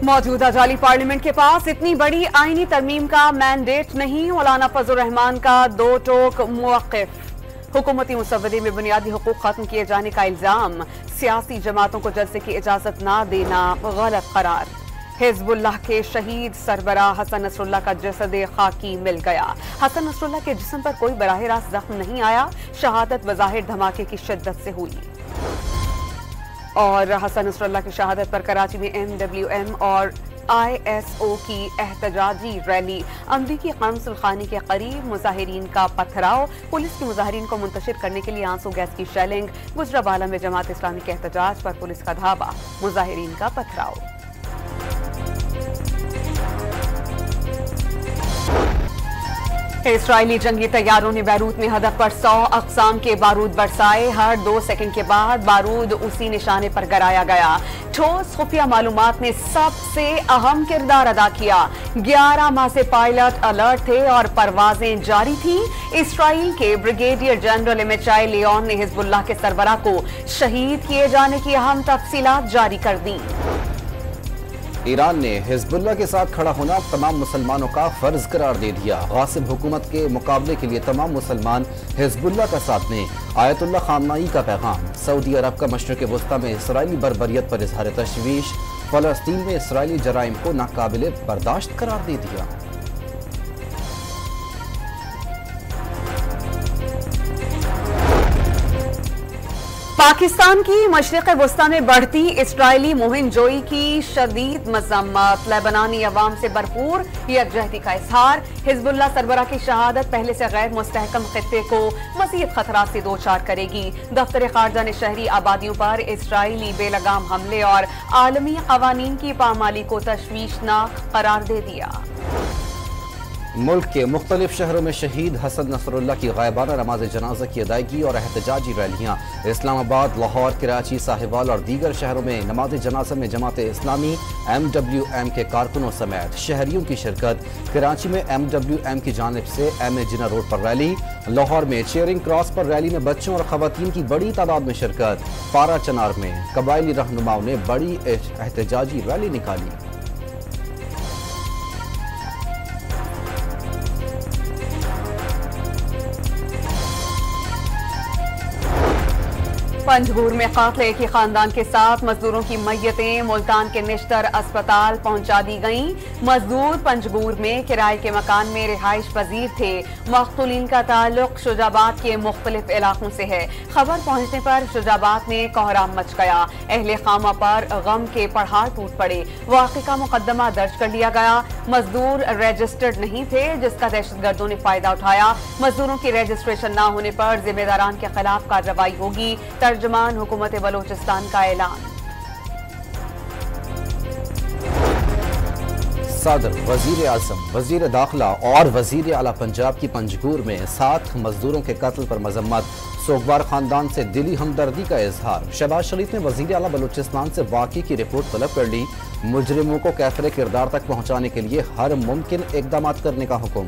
मौजूदा जाली पार्लियामेंट के पास इतनी बड़ी आईनी तरमीम का मैंडेट नहीं। मौलाना फजल रहमान का दो टोक मुवक्किफ। हुकूमती मुसव्वदे में बुनियादी हुकूक खत्म किए जाने का इल्जाम। सियासी जमातों को जलसे की इजाजत ना देना गलत करार। हिजबुल्लाह के शहीद सरबराह हसन नसरुल्लाह का जसद खाकी मिल गया। हसन नसरुल्लाह के जिस्म पर कोई बराह रास्त जख्म नहीं आया। शहादत बज़ाहिर धमाके की शिद्दत से हुई। और हसन नसरुल्लाह की शहादत पर कराची में MWM और ISO की एहतजाजी रैली। अमरीकी कौंसल खाने के करीब मुजाहिरीन का पथराव। पुलिस की मुजाहिरीन को मुंतशिर करने के लिए आंसू गैस की शेलिंग। गुजराबाला में जमात इस्लामी के एहतजाज पर पुलिस का धावा। मुजाहिरीन का पथराव। इस्राइली जंगी तैयारों ने बैरूत में हदफ पर 100 अक़साम के बारूद बरसाए। हर 2 सेकंड के बाद बारूद उसी निशाने पर गिराया गया। ठोस खुफिया मालूमात ने सबसे अहम किरदार अदा किया। 11 माह से पायलट अलर्ट थे और परवाजें जारी थी। इस्राइल के ब्रिगेडियर जनरल MHI लियोन ने हिजबुल्लाह के सरबराह को शहीद किए जाने की अहम तफसीलात जारी कर दी। ईरान ने हिजबुल्लाह के साथ खड़ा होना तमाम मुसलमानों का फर्ज करार दे दिया। गासिब हुकूमत के मुकाबले के लिए तमाम मुसलमान हिजबुल्लाह का साथ दें। आयतुल्लाह खामनाई का पैगाम। सऊदी अरब का मशरिक़ वस्ता में इसराइली बर्बरियत पर इजहार तशवीश। फलस्तीन में इसराइली जराइम को नाकाबिले बर्दाश्त करार दे दिया। पाकिस्तान की मशरिक़ वस्ता में बढ़ती इसराइली मुहिम जोई की शदीद मज़म्मत। लेबनानी अवाम से भरपूर यकजहती का इजहार। हिजबुल्लाह सरबराह की शहादत पहले से गैर मुस्तहकम खित्ते को मज़ीद खतरात से दो चार करेगी। दफ्तर खारजा ने शहरी आबादियों पर इसराइली बेलगाम हमले और आलमी कवानीन की पामाली को तशवीशनाक करार दे दिया। मुल्क के मुख्तलिफ शहरों में शहीद हसन नसरुल्लाह की गायबाना नमाज जनाजा की अदायगी और एहतजाजी रैलियाँ। इस्लामाबाद, लाहौर, कराची, साहिवाल और दीगर शहरों में नमाज जनाजा में जमात इस्लामी MWM के कारकुनों समेत शहरियों की शिरकत। कराची में MWM की जानिब से MA जिना रोड पर रैली। लाहौर में चेयरिंग क्रॉस पर रैली में बच्चों और खवातीन की बड़ी तादाद में शिरकत। पारा चनार में कबायली रहनुमाओं ने बड़ी एहतजाजी रैली निकाली। पंजगूर में कातिल एक ही खानदान के साथ मजदूरों की मैयतें मुल्तान के निश्तर अस्पताल पहुंचा दी गईं। मजदूर पंजगूर में किराए के मकान में रिहाइश पजीर थे। मख्तूलीन का ताल्लुक शुजाबाद के मुख्तलिफ इलाकों से है। खबर पहुंचने पर शुजाबाद में कोहराम मच गया। अहले खामा पर गम के पहाड़ टूट पड़े। वाक़े का मुकदमा दर्ज कर लिया गया। मजदूर रजिस्टर्ड नहीं थे, जिसका दहशतगर्दों ने फायदा उठाया। मजदूरों की रजिस्ट्रेशन न होने पर जिम्मेदारान के खिलाफ कार्रवाई होगी। तर्जुमान हुकूमत बलोचिस्तान का ऐलान। सदर, वजीर आज़म, वजीर दाखिला और वजीर आला पंजाब की पंजगूर में 7 मजदूरों के कत्ल पर मजम्मत। सोगवार खानदान से दिली हमदर्दी का इजहार। शहबाज शरीफ ने वजीर आला बलूचिस्तान से वाक़ई की रिपोर्ट तलब कर ली। मुजरिमों को कैफरे किरदार तक पहुँचाने के लिए हर मुमकिन इकदाम करने का हुक्म।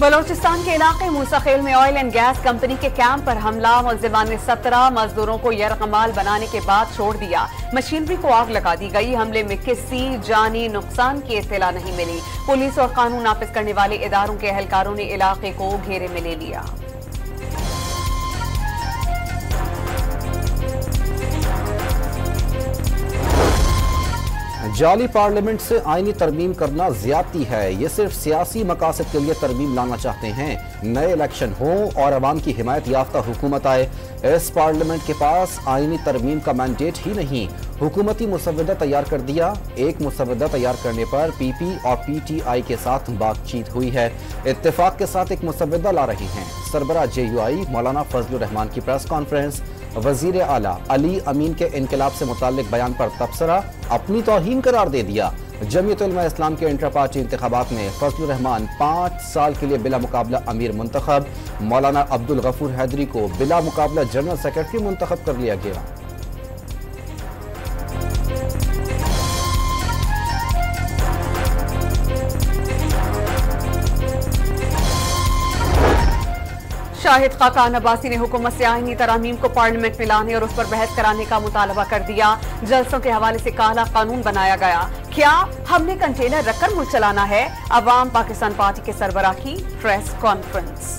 बलोचिस्तान के इलाके मूसाखेल में ऑयल एंड गैस कंपनी के कैंप पर हमला। मुल्जिमान ने 17 मजदूरों को यरगमाल बनाने के बाद छोड़ दिया। मशीनरी को आग लगा दी गई। हमले में किसी जानी नुकसान की इत्तला नहीं मिली। पुलिस और कानून नाफिज करने वाले इदारों के एहलकारों ने इलाके को घेरे में ले लिया। जाली पार्लियामेंट से आईनी तरमीम करना ज्यादती है। ये सिर्फ सियासी मकासद के लिए तरमीम लाना चाहते हैं। नए इलेक्शन हो और अवाम की हिमायत याफ्ता हुकूमत आए। इस पार्लियामेंट के पास आईनी तरमीम का मैंडेट ही नहीं। हुकूमती मुसव्वदा तैयार कर दिया। एक मुसव्वदा तैयार करने पर PP और PTI के साथ बातचीत हुई है। इत्तेफाक के साथ एक मुसव्वदा ला रहे हैं। सरबराह JUI मौलाना फजल रहमान की प्रेस कॉन्फ्रेंस। वजीर आला अली अमीन के इनकलाब से मुताल्लिक बयान पर तबसरा। अपनी तौहीन करार दे दिया। जमीयत उलमा इस्लाम के इंटर पार्टी इंतखाबात में फजल रहमान 5 साल के लिए बिला मुकाबला अमीर मुंतखब। मौलाना अब्दुल गफूर हैदरी को बिला मुकाबला जनरल सेक्रेटरी मुंतखब कर लिया गया। शाहिद खाकान अब्बासी ने हुकूमत से आईनी तरामीम को पार्लियामेंट में लाने और उस पर बहस कराने का मुतालबा कर दिया। जलसों के हवाले से काला कानून बनाया गया। क्या हमने कंटेनर रखकर मुल्क चलाना है? अवाम पाकिस्तान पार्टी के सरबराह की प्रेस कॉन्फ्रेंस।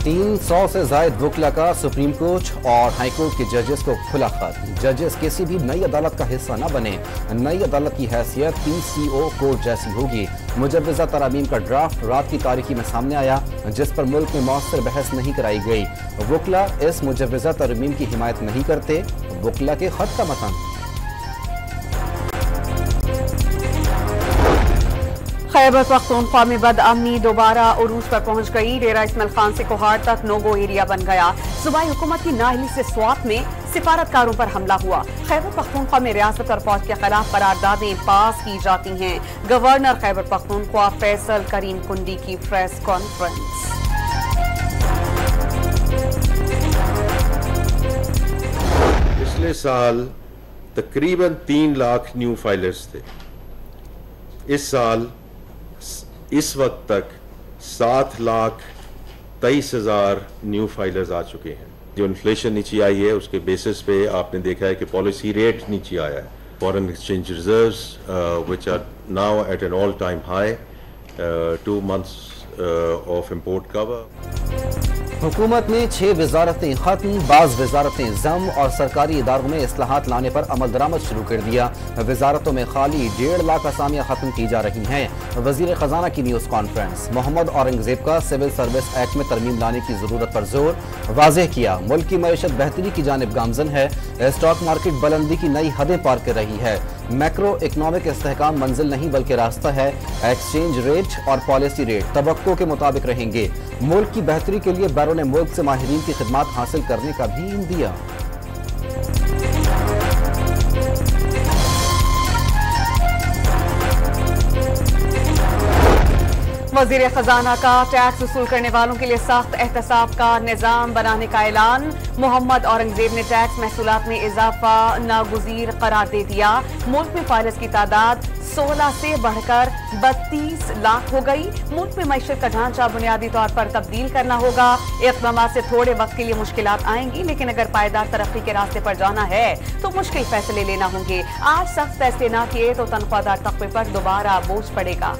300 से जायद वकला का सुप्रीम कोर्ट और हाई कोर्ट के जजेस को खुला खत। जजेस किसी भी नई अदालत का हिस्सा न बने। नई अदालत की हैसियत PCO कोर्ट जैसी होगी। मुजव्वज़ा तरामीम का ड्राफ्ट रात की तारीकी में सामने आया, जिस पर मुल्क में मौसर बहस नहीं कराई गई। वकला इस मुजव्वज़ा तरामीम की हिमायत नहीं करते। वकला के खत का मतन। खैबर पख्तूनख्वा में बदअमनी दोबारा उरूज पर पहुंच गई। डेरा इस्माइल खान से कोहाड़ तक नो-गो एरिया बन गया। सूबाई हुकूमत की नाअहली से स्वात में सिफारतकारों पर हमला हुआ। खैबर पख्तूनख्वा में रियासत और फौज के खिलाफ करारदादें पास की जाती हैं। गवर्नर खैबर पख्तूनख्वा फैसल करीम कुंडी की प्रेस कॉन्फ्रेंस। पिछले साल तकरीबन 3 लाख न्यू फाइलर्स थे। इस साल इस वक्त तक 7,23,000 न्यू फाइलर्स आ चुके हैं। जो इन्फ्लेशन नीचे आई है उसके बेसिस पे आपने देखा है कि पॉलिसी रेट नीचे आया है। Foreign exchange reserves which are now at an all time high, 2 months of import cover. हुकूमत ने 6 वजारतें खत्म, बाज़ वजारतें जम और सरकारी इदारों में इस्लाहात लाने पर अमल दरामद शुरू कर दिया। वजारतों में खाली 1.5 लाख असामियाँ खत्म की जा रही हैं। वजीर खजाना की न्यूज़ कॉन्फ्रेंस। मोहम्मद औरंगजेब का सिविल सर्विस एक्ट में तरमीम लाने की जरूरत पर जोर। वाज़ेह किया मुल्क की मईशत बेहतरी की जानिब गामजन है। स्टॉक मार्केट बुलंदी की नई हदें पार कर रही है। मैक्रो इकनॉमिक इस्तेहकाम मंजिल नहीं बल्कि रास्ता है। एक्सचेंज रेट और पॉलिसी रेट तवक्को के मुताबिक रहेंगे। मुल्क की बेहतरी के लिए बैरून मुल्क से माहिरीन की खिदमत हासिल करने का भी इंदिया। वजीर खजाना का टैक्स वसूल करने वालों के लिए सख्त एहतसाब का निजाम बनाने का ऐलान। मोहम्मद औरंगजेब ने टैक्स महसूलात में इजाफा नागुज़ीर करार दे दिया। मुल्क में फाइलर्स की तादाद 16 से बढ़कर 32 लाख हो गई। मुल्क में मईशत का ढांचा बुनियादी तौर पर तब्दील करना होगा। इक़दाम से थोड़े वक्त के लिए मुश्किलात आएंगी, लेकिन अगर पायदार तरक्की के रास्ते पर जाना है तो मुश्किल फैसले लेना होंगे। आज सख्त फैसले न किए तो तनख्वाहदार तबके पर दोबारा बोझ पड़ेगा।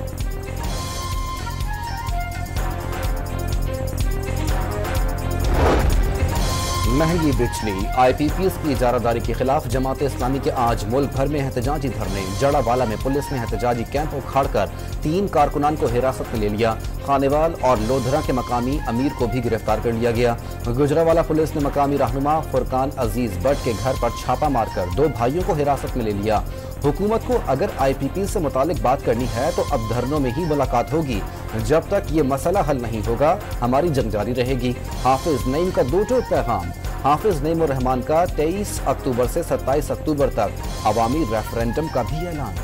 महंगी बिजली, IPPs की इजारादारी के खिलाफ जमात इस्लामी के आज मुल्क भर में एहतजाजी धरने। जड़ावाला में पुलिस ने एहतजाजी कैंप उखाड़कर 3 कारकुनान को हिरासत में ले लिया। खानेवाल और लोधरा के मकामी अमीर को भी गिरफ्तार कर लिया गया। गुजरावाला पुलिस ने मकामी रहनुमा फुरकान अजीज बट के घर पर छापा मारकर 2 भाइयों को हिरासत में ले लिया। हुकूमत को अगर IPP से मुतालिक बात करनी है तो अब धरनों में ही मुलाकात होगी। जब तक ये मसला हल नहीं होगा हमारी जंग जारी रहेगी। हाफिज नईम का 2 टोक पैगाम। हाफिज नईमुर रहमान का 23 अक्टूबर से 27 अक्टूबर तक अवामी रेफरेंडम का भी ऐलान।